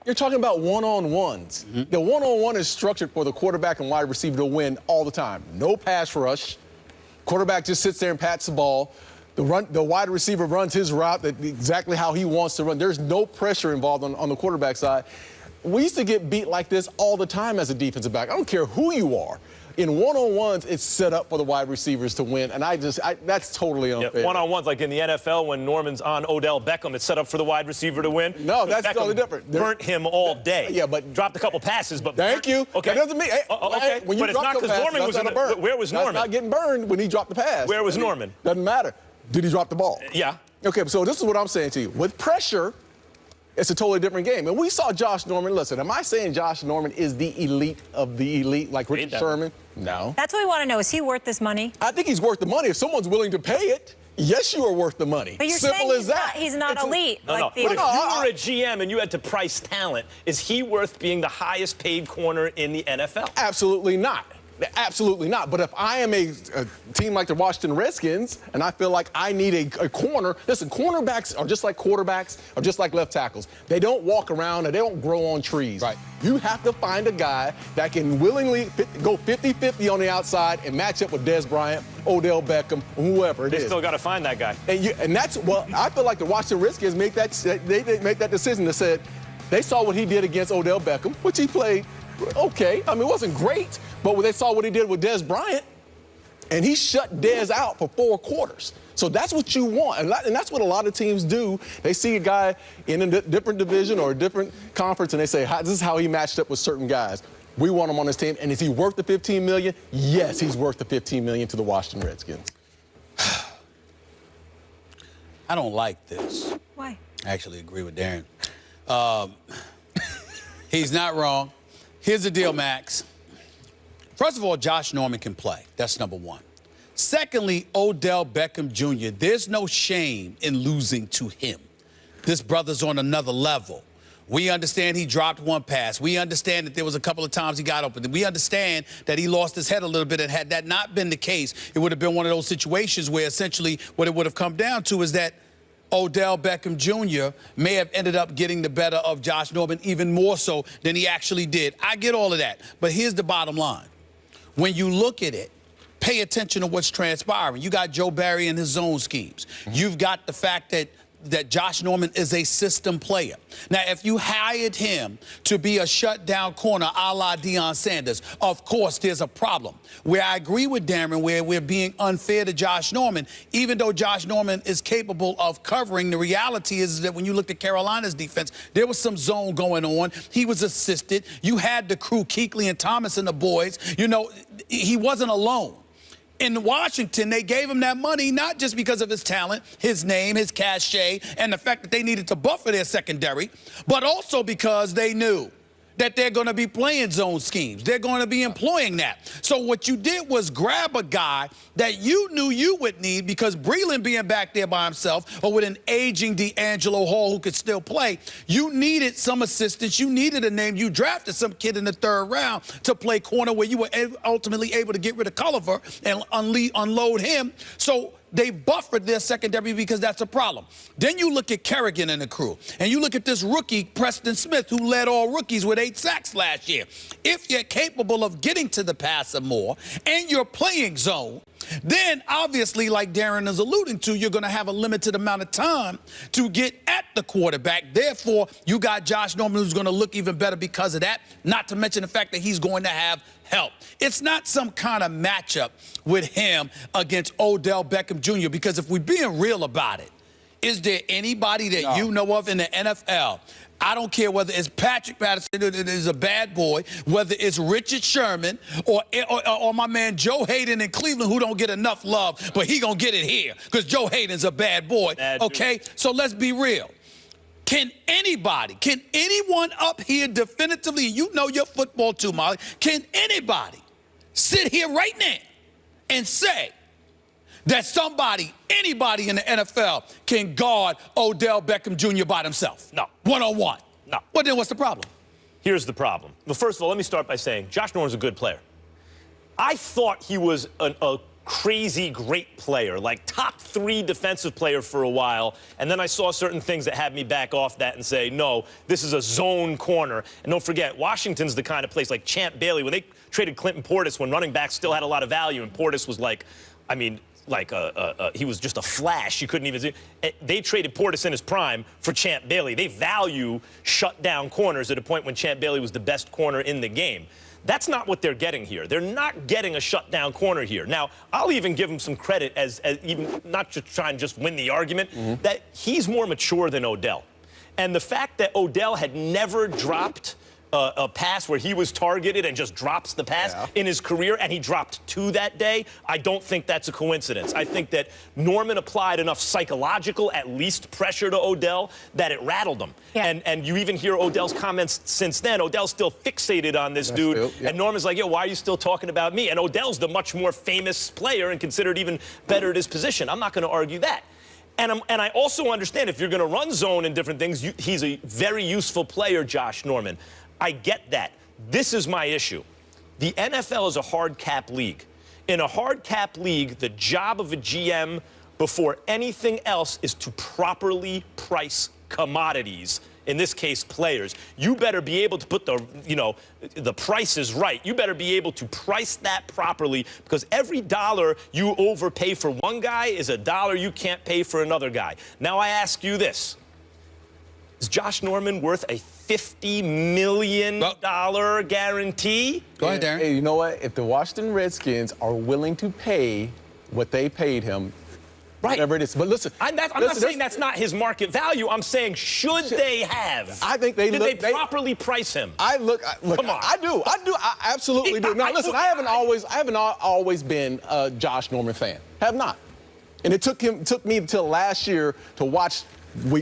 you're talking about one-on-ones. Mm-hmm. The one-on-one is structured for the quarterback and wide receiver to win all the time. No pass rush. Quarterback just sits there and pats the ball. The wide receiver runs his route exactly how he wants to run. There's no pressure involved on the quarterback side. We used to get beat like this all the time as a defensive back. I don't care who you are. In one-on-ones, it's set up for the wide receivers to win, and that's totally unfair. Yeah, one-on-ones, like in the NFL, when Norman's on Odell Beckham, it's set up for the wide receiver to win. No, that's Beckham totally different. Burnt him all day. Yeah, but dropped a couple passes, but thank you. Okay, that doesn't mean. Hey, okay, when you but it's not because Norman was in the. Where was Norman? That's not getting burned when he dropped the pass. Where was Norman? Doesn't matter. Did he drop the ball? Yeah. Okay, so this is what I'm saying to you. With pressure, it's a totally different game. And we saw Josh Norman. Listen, am I saying Josh Norman is the elite of the elite, like Richard Sherman? No. That's what we want to know. Is he worth this money? I think he's worth the money. If someone's willing to pay it, yes, you are worth the money. But you're Simple saying as that. He's not elite. No, like but if you were a GM and you had to price talent, is he worth being the highest paid corner in the NFL? Absolutely not. Absolutely not. But if I am a team like the Washington Redskins and I feel like I need a corner, listen, cornerbacks are just like quarterbacks, are just like left tackles. They don't walk around and they don't grow on trees. Right. You have to find a guy that can willingly go 50-50 on the outside and match up with Dez Bryant, Odell Beckham, whoever it is. They still got to find that guy. And that's, well, I feel like the Washington Redskins make that decision that said they saw what he did against Odell Beckham, which he played okay. I mean, it wasn't great, but when they saw what he did with Dez Bryant, and he shut Dez out for 4 quarters. So that's what you want, and that's what a lot of teams do. They see a guy in a different division or a different conference, and they say, this is how he matched up with certain guys. We want him on this team, and is he worth the $15 million? Yes, he's worth the $15 million to the Washington Redskins. I don't like this. Why? I actually agree with Darren. He's not wrong. Here's the deal, Max. First of all, Josh Norman can play. That's number one. Secondly, Odell Beckham Jr., there's no shame in losing to him. This brother's on another level. We understand he dropped one pass. We understand that there was a couple of times he got open. We understand that he lost his head a little bit, and had that not been the case, it would have been one of those situations where essentially what it would have come down to is that Odell Beckham Jr. may have ended up getting the better of Josh Norman even more so than he actually did. I get all of that. But here's the bottom line. When you look at it, pay attention to what's transpiring. You got Joe Barry and his zone schemes. You've got the fact that Josh Norman is a system player. Now, if you hired him to be a shutdown corner a la Deion Sanders, of course there's a problem. Where I agree with Darren, where we're being unfair to Josh Norman, even though Josh Norman is capable of covering, the reality is that when you looked at Carolina's defense, there was some zone going on. He was assisted. You had the crew, Kuechly and Thomas and the boys. You know, he wasn't alone. In Washington, they gave him that money not just because of his talent, his name, his cachet, and the fact that they needed to buffer their secondary, but also because they knew that they're going to be playing zone schemes. They're going to be employing that. So what you did was grab a guy that you knew you would need, because Breland being back there by himself, or with an aging D'Angelo Hall who could still play, you needed some assistance. You needed a name. You drafted some kid in the 3rd round to play corner, where you were ultimately able to get rid of Culliver and unload him. So they buffered their secondary because that's a problem. Then you look at Kerrigan and the crew, and you look at this rookie, Preston Smith, who led all rookies with 8 sacks last year. If you're capable of getting to the passer more and you're playing zone, then obviously, like Darren is alluding to, you're going to have a limited amount of time to get at the quarterback. Therefore, you got Josh Norman, who's going to look even better because of that, not to mention the fact that he's going to have help. It's not some kind of matchup with him against Odell Beckham Jr., because if we're being real about it, is there anybody that you know of in the NFL? I don't care whether it's Patrick Patterson, that is a bad boy, whether it's Richard Sherman, or my man Joe Hayden in Cleveland, who don't get enough love, but he gonna get it here because Joe Hayden's a bad boy. Okay, so let's be real. Can anyone up here definitively, you know your football too, Molly, can anybody sit here right now and say that anybody in the NFL can guard Odell Beckham Jr. by themselves? No. One-on-one? No. Well, then what's the problem? Here's the problem. Well, first of all, let me start by saying Josh Norman's a good player. I thought he was a crazy great player, like top 3 defensive player for a while, and then I saw certain things that had me back off that and say, no, this is a zone corner. And don't forget, Washington's the kind of place like Champ Bailey, when they traded Clinton Portis when running backs still had a lot of value, and Portis was like, I mean, like he was just a flash. You couldn't even see. They traded Portis in his prime for Champ Bailey. They value shutdown corners at a point when Champ Bailey was the best corner in the game. That's not what they're getting here. They're not getting a shutdown corner here. Now, I'll even give him some credit as even not to try and just win the argument, that he's more mature than Odell. And the fact that Odell had never dropped a pass where he was targeted and just drops the pass in his career, and he dropped 2 that day, I don't think that's a coincidence. I think that Norman applied enough psychological, at least, pressure to Odell that it rattled him. Yeah. And you even hear Odell's comments since then. Odell's still fixated on this dude, and Norman's like, yo, why are you still talking about me? And Odell's the much more famous player and considered even better at his position. I'm not going to argue that. And I also understand if you're going to run zone and different things, he's a very useful player, Josh Norman. I get that. This is my issue. The NFL is a hard cap league. In a hard cap league, the job of a GM before anything else is to properly price commodities, in this case, players. You better be able to put the prices right. You better be able to price that properly, because every dollar you overpay for one guy is a dollar you can't pay for another guy. Now I ask you this. Is Josh Norman worth a $50 million guarantee? Go ahead, Darren. Hey, you know what? If the Washington Redskins are willing to pay what they paid him, whatever it is. But listen, I'm not saying that's not his market value. I'm saying should they have? I think did they properly price him? Look, come on. I do. I absolutely do. Now, listen, I haven't always been a Josh Norman fan. Have not. And it took me until last year to watch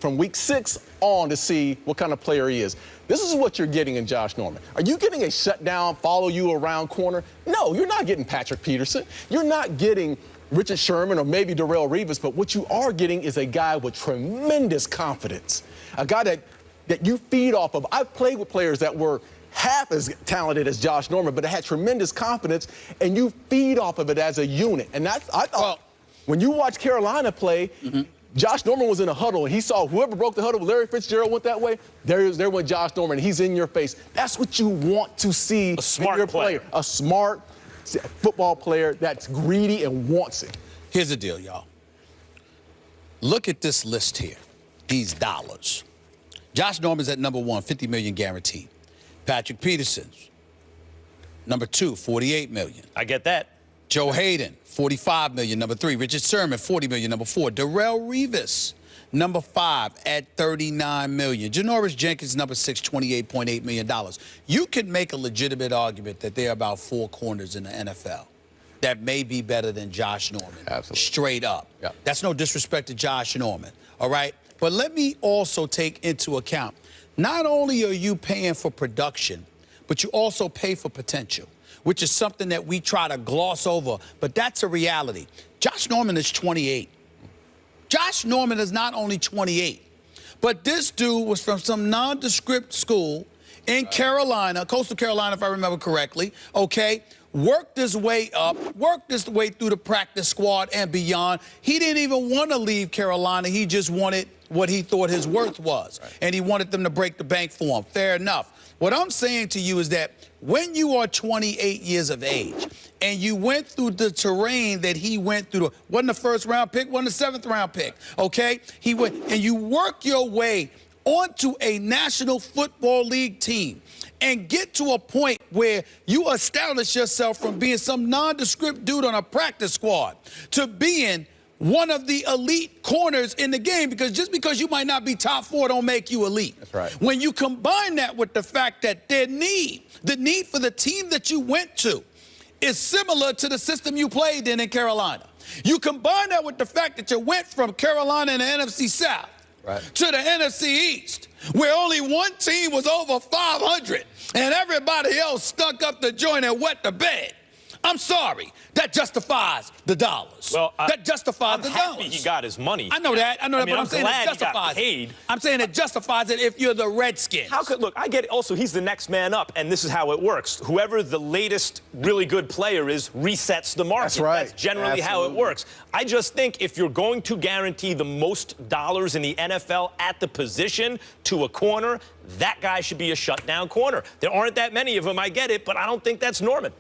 from week 6 on to see what kind of player he is. This is what you're getting in Josh Norman. Are you getting a shutdown, follow you around corner? No, you're not getting Patrick Peterson. You're not getting Richard Sherman or maybe Darrelle Revis, but what you are getting is a guy with tremendous confidence, a guy that you feed off of. I've played with players that were half as talented as Josh Norman, but they had tremendous confidence, and you feed off of it as a unit. And I thought, when you watch Carolina play, Josh Norman was in a huddle, and he saw whoever broke the huddle, Larry Fitzgerald went that way, there went Josh Norman. He's in your face. That's what you want to see in your player. A smart football player that's greedy and wants it. Here's the deal, y'all. Look at this list here, these dollars. Josh Norman's at number 1, $50 million guaranteed. Patrick Peterson's number 2, $48 million. I get that. Joe Hayden, $45 million, number 3. Richard Sherman, $40 million, number 4. Darrelle Revis, number 5, at $39 million. Janoris Jenkins, number 6, $28.8 million. You can make a legitimate argument that there are about 4 corners in the NFL that may be better than Josh Norman. Absolutely. Straight up. Yep. That's no disrespect to Josh Norman, all right? But let me also take into account, not only are you paying for production, but you also pay for potential, which is something that we try to gloss over, but that's a reality. Josh Norman is 28. Josh Norman is not only 28, but this dude was from some nondescript school in Carolina, Coastal Carolina, if I remember correctly, okay? Worked his way up, worked his way through the practice squad and beyond. He didn't even want to leave Carolina. He just wanted what he thought his worth was, and he wanted them to break the bank for him. Fair enough. What I'm saying to you is that when you are 28 years of age and you went through the terrain that he went through, wasn't the first-round pick, wasn't the 7th-round pick, okay? He went, and you work your way onto a National Football League team and get to a point where you establish yourself from being some nondescript dude on a practice squad to being one of the elite corners in the game, because just because you might not be top 4 don't make you elite. That's right. When you combine that with the fact that the need for the team that you went to is similar to the system you played in Carolina. You combine that with the fact that you went from Carolina in the NFC South to the NFC East, where only one team was over 500 and everybody else stuck up the joint and wet the bed. I'm sorry. That justifies the dollars. Well, that justifies I'm the happy dollars. he got his money. I know that. But I'm saying glad it justifies he got paid. I'm saying it justifies it if you're the Redskins. How could, look, I get it. Also, he's the next man up, and this is how it works. Whoever the latest really good player is resets the market. That's right. That's generally how it works. I just think if you're going to guarantee the most dollars in the NFL at the position to a corner, that guy should be a shutdown corner. There aren't that many of them, I get it, but I don't think that's Norman.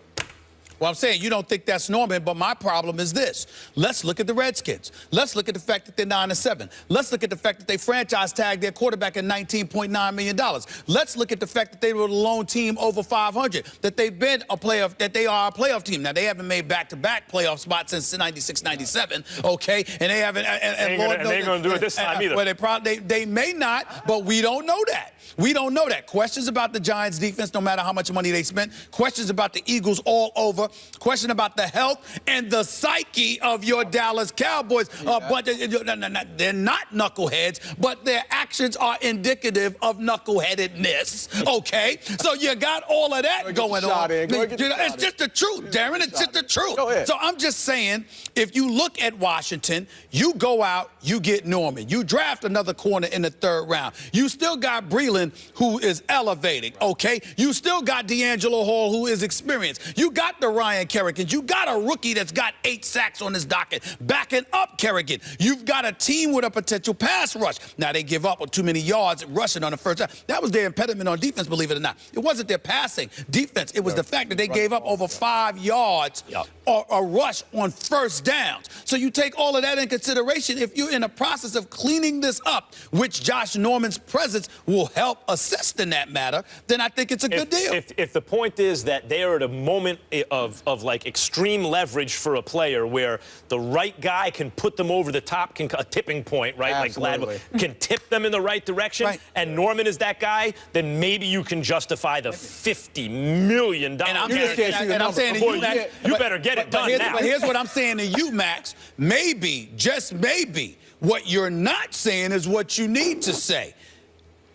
Well, I'm saying you don't think that's Norman, but my problem is this. Let's look at the Redskins. Let's look at the fact that they're 9-7. Let's look at the fact that they franchise tagged their quarterback at $19.9 million. Let's look at the fact that they were the lone team over 500, that they've been a playoff, that they are a playoff team. Now, they haven't made back-to-back playoff spots since 96, 97, okay? And they haven't, and they ain't gonna do it this time either. Well, they may not, but we don't know that. We don't know that. Questions about the Giants' defense, no matter how much money they spent. Questions about the Eagles all over. Question about the health and the psyche of your Dallas Cowboys. But they're not knuckleheads, but their actions are indicative of knuckleheadedness. Okay? So you got all of that going on. It's just the truth, Darren. It's just the truth. So I'm just saying, if you look at Washington, you go out, you get Norman. You draft another corner in the third round. You still got Breland, who is elevating, okay? You still got D'Angelo Hall, who is experienced. You got the Ryan Kerrigan. You got a rookie that's got 8 sacks on his docket, backing up Kerrigan. You've got a team with a potential pass rush. Now, they give up too many yards rushing on the first time. That was their impediment on defense, believe it or not. It wasn't their passing defense. It was the fact that they gave up over 5 yards or a rush on first downs. So you take all of that in consideration. If you're in the process of cleaning this up, which Josh Norman's presence will help assist in that matter, then I think it's a good deal. If the point is that they are at a moment of like extreme leverage for a player where the right guy can put them over the top, a tipping point, right? Absolutely. Like Gladwell can tip them in the right direction, and Norman is that guy, then maybe you can justify the $50 million. And I'm saying to you, Max, you better get it done now. But here's what I'm saying to you, Max. Maybe, just maybe, what you're not saying is what you need to say.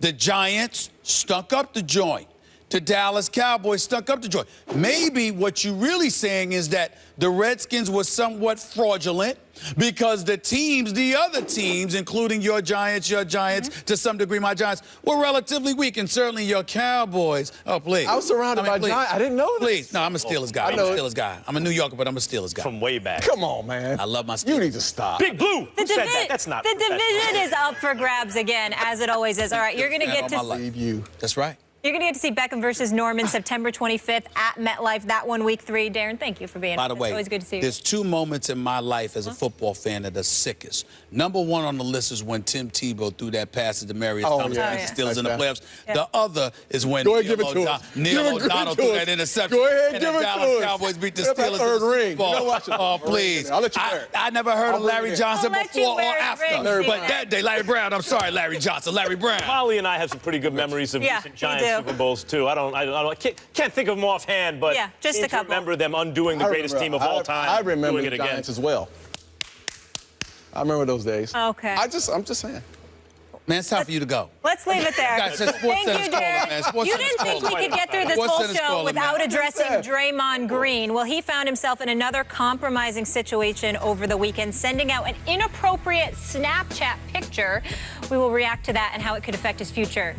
The Giants stunk up the joint. The Dallas Cowboys stunk up the joint. Maybe what you're really saying is that the Redskins were somewhat fraudulent because the other teams, including your Giants, to some degree my Giants, were relatively weak, and certainly your Cowboys. Oh, please. I was surrounded by Giants. I didn't know that. Please. No, I'm a Steelers guy. I'm a New Yorker, but I'm a Steelers guy. From way back. Come on, man. I love my Steelers. You need to stop. Big Blue. Who said that? That's not. The division is up for grabs again, as it always is. All right, you're going to get to Leave you. That's right. You're going to get to see Beckham versus Norman September 25th at MetLife. That one, week 3. Darren, thank you for being here. By the way, it's always good to see you. There's 2 moments in my life as a football fan that are sickest. Number 1 on the list is when Tim Tebow threw that pass to Demarius Thomas against the Steelers in the playoffs. The other is when Neil O'Donnell threw that interception. Go ahead, and give the it Dallas to us. Cowboys beat the Get that Steelers third in the ring. Super Bowl. You know what? Oh, please. I'll let you wear it. I never heard of Larry Johnson I'll let you before or wear it, after. Rick. But that day, Larry Brown, I'm sorry, Larry Johnson, Larry Brown. Molly and I have some pretty good memories of recent Giants Super Bowls, too. I can't think of them offhand, but just a couple. remember them undoing the greatest team of all time. I remember doing it the again. Giants as well. I remember those days. Okay. I'm just saying. Man, it's time for you to go. Let's leave it there. Guys, it's Sports Thank you, Center's caller, man. Darren. Sports You Center's didn't think caller. we could get through this Sports whole Center's show caller, without man. addressing Draymond Green. Well, he found himself in another compromising situation over the weekend, sending out an inappropriate Snapchat picture. We will react to that and how it could affect his future.